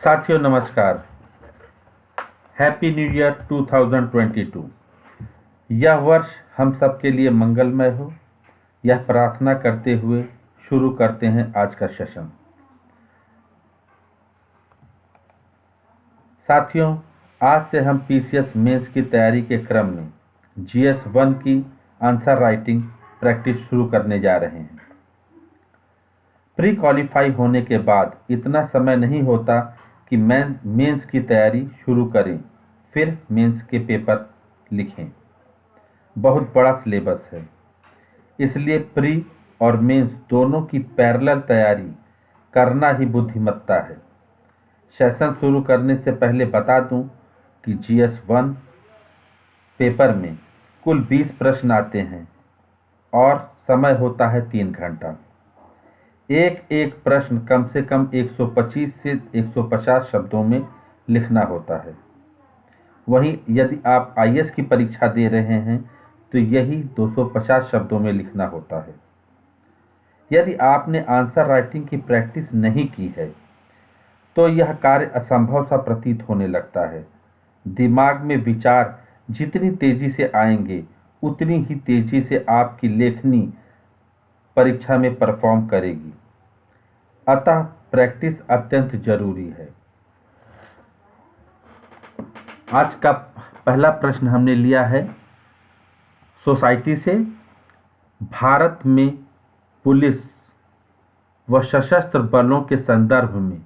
साथियों नमस्कार। Happy new year 2022। यह वर्ष हम सबके लिए मंगलमय हो, यह प्रार्थना करते हुए शुरू करते हैं आज का सेशन। साथियों, आज से हम पीसीएस मेंस की तैयारी के क्रम में जीएस 1 की आंसर राइटिंग प्रैक्टिस शुरू करने जा रहे हैं। प्री क्वालिफाई होने के बाद इतना समय नहीं होता कि मेंस की तैयारी शुरू करें, फिर मेंस के पेपर लिखें। बहुत बड़ा सिलेबस है, इसलिए प्री और मेंस दोनों की पैरेलल तैयारी करना ही बुद्धिमत्ता है। सेशन शुरू करने से पहले बता दूं कि जीएस 1 पेपर में कुल 20 प्रश्न आते हैं और समय होता है 3 घंटा। एक एक प्रश्न कम से कम 125 से 150 शब्दों में लिखना होता है। वहीं यदि आप आईएएस की परीक्षा दे रहे हैं तो यही 250 शब्दों में लिखना होता है। यदि आपने आंसर राइटिंग की प्रैक्टिस नहीं की है तो यह कार्य असंभव सा प्रतीत होने लगता है। दिमाग में विचार जितनी तेजी से आएंगे उतनी ही तेजी से आपकी लेखनी परीक्षा में परफॉर्म करेगी। अतः प्रैक्टिस अत्यंत जरूरी है। आज का पहला प्रश्न हमने लिया है सोसाइटी से। भारत में पुलिस व सशस्त्र बलों के संदर्भ में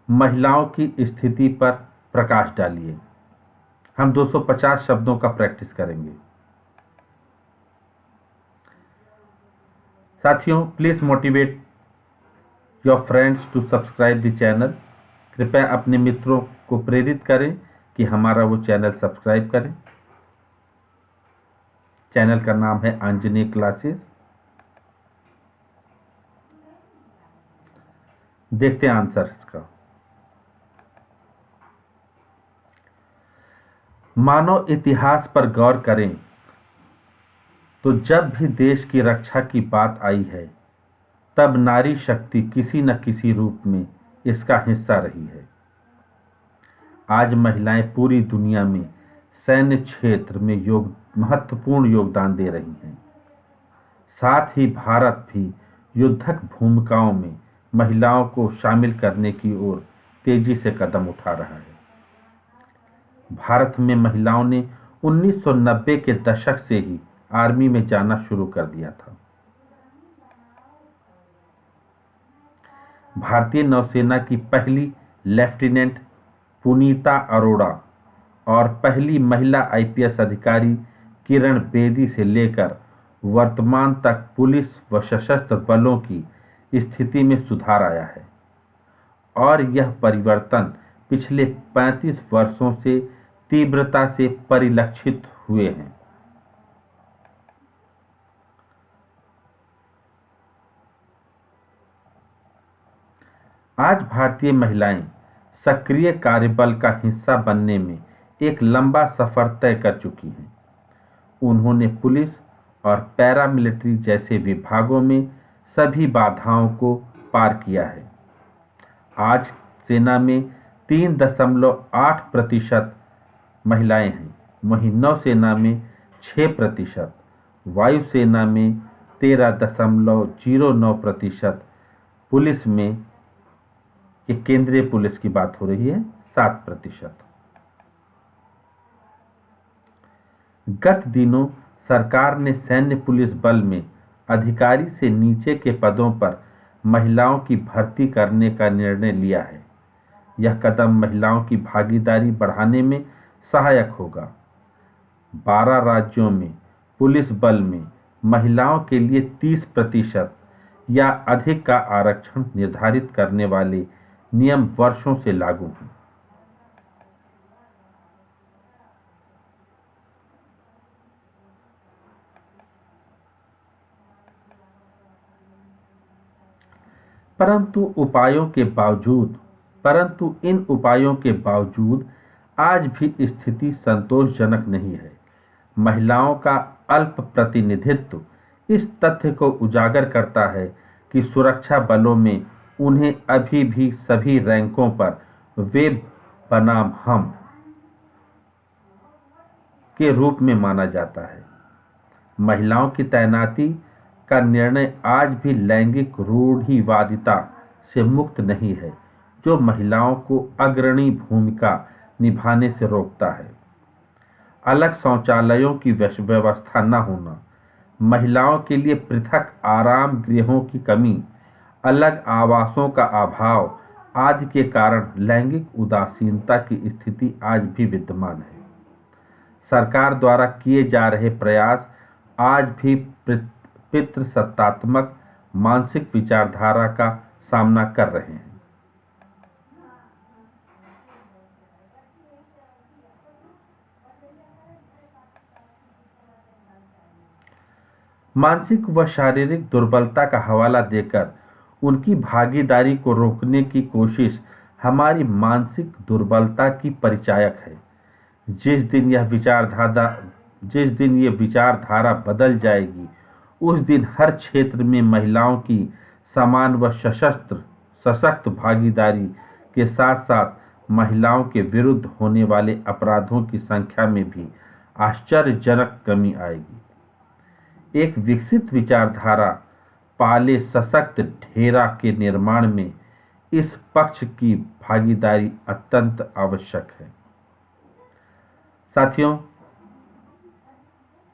महिलाओं की स्थिति पर प्रकाश डालिए। हम 250 शब्दों का प्रैक्टिस करेंगे। साथियों, please motivate your friends to subscribe the channel. कृपया अपने मित्रों को प्रेरित करें कि हमारा वो चैनल सब्सक्राइब करें। चैनल का नाम है आंजनेय क्लासेस। देखते हैं आंसर का। मानव इतिहास पर गौर करें तो जब भी देश की रक्षा की बात आई है तब नारी शक्ति किसी न किसी रूप में इसका हिस्सा रही है। आज महिलाएं पूरी दुनिया में सैन्य क्षेत्र में महत्वपूर्ण योगदान दे रही हैं। साथ ही भारत भी युद्धक भूमिकाओं में महिलाओं को शामिल करने की ओर तेजी से कदम उठा रहा है। भारत में महिलाओं ने 1990 के दशक से ही आर्मी में जाना शुरू कर दिया था। भारतीय नौसेना की पहली लेफ्टिनेंट पुनीता अरोड़ा और पहली महिला आईपीएस अधिकारी किरण बेदी से लेकर वर्तमान तक पुलिस व सशस्त्र बलों की स्थिति में सुधार आया है और यह परिवर्तन पिछले 35 वर्षों से तीव्रता से परिलक्षित हुए हैं। आज भारतीय महिलाएं सक्रिय कार्यबल का हिस्सा बनने में एक लंबा सफर तय कर चुकी हैं। उन्होंने पुलिस और पैरामिलिट्री जैसे विभागों में सभी बाधाओं को पार किया है। आज सेना में 3.8% महिलाएं हैं, वहीं नौसेना में 6%, वायुसेना में 13.09%, पुलिस में, ये केंद्रीय पुलिस की बात हो रही है, 7%। गत दिनों सरकार ने सैन्य पुलिस बल में अधिकारी से नीचे के पदों पर महिलाओं की भर्ती करने का निर्णय लिया है। यह कदम महिलाओं की भागीदारी बढ़ाने में सहायक होगा। 12 राज्यों में पुलिस बल में महिलाओं के लिए 30% या अधिक का आरक्षण निर्धारित करने वाले नियम वर्षों से लागू हैं। परंतु इन उपायों के बावजूद आज भी स्थिति संतोषजनक नहीं है। महिलाओं का अल्प प्रतिनिधित्व इस तथ्य को उजागर करता है कि सुरक्षा बलों में उन्हें अभी भी सभी रैंकों पर वे बनाम हम के रूप में माना जाता है। महिलाओं की तैनाती का निर्णय आज भी लैंगिक रूढ़िवादिता से मुक्त नहीं है, जो महिलाओं को अग्रणी भूमिका निभाने से रोकता है। अलग शौचालयों की व्यवस्था न होना, महिलाओं के लिए पृथक आराम गृहों की कमी, अलग आवासों का अभाव आदि के कारण लैंगिक उदासीनता की स्थिति आज भी विद्यमान है। सरकार द्वारा किए जा रहे प्रयास आज भी पितृसत्तात्मक मानसिक विचारधारा का सामना कर रहे हैं। मानसिक व शारीरिक दुर्बलता का हवाला देकर उनकी भागीदारी को रोकने की कोशिश हमारी मानसिक दुर्बलता की परिचायक है। जिस दिन यह विचारधारा बदल जाएगी, उस दिन हर क्षेत्र में महिलाओं की समान व सशक्त भागीदारी के साथ साथ महिलाओं के विरुद्ध होने वाले अपराधों की संख्या में भी आश्चर्यजनक कमी आएगी। एक विकसित विचारधारा पाले सशक्त ढेरा के निर्माण में इस पक्ष की भागीदारी अत्यंत आवश्यक है। साथियों,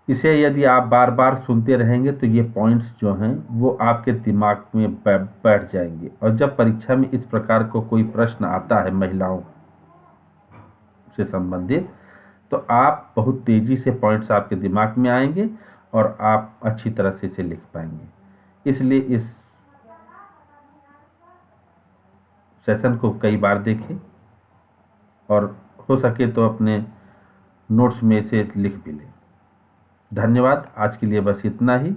इसे यदि आप बार बार सुनते रहेंगे तो ये पॉइंट्स जो हैं वो आपके दिमाग में बैठ जाएंगे, और जब परीक्षा में इस प्रकार को कोई प्रश्न आता है महिलाओं से संबंधित, तो आप बहुत तेजी से पॉइंट्स आपके दिमाग में आएंगे और आप अच्छी तरह से इसे लिख पाएंगे। इसलिए इस सेशन को कई बार देखें और हो सके तो अपने नोट्स में से लिख भी लें। धन्यवाद। आज के लिए बस इतना ही।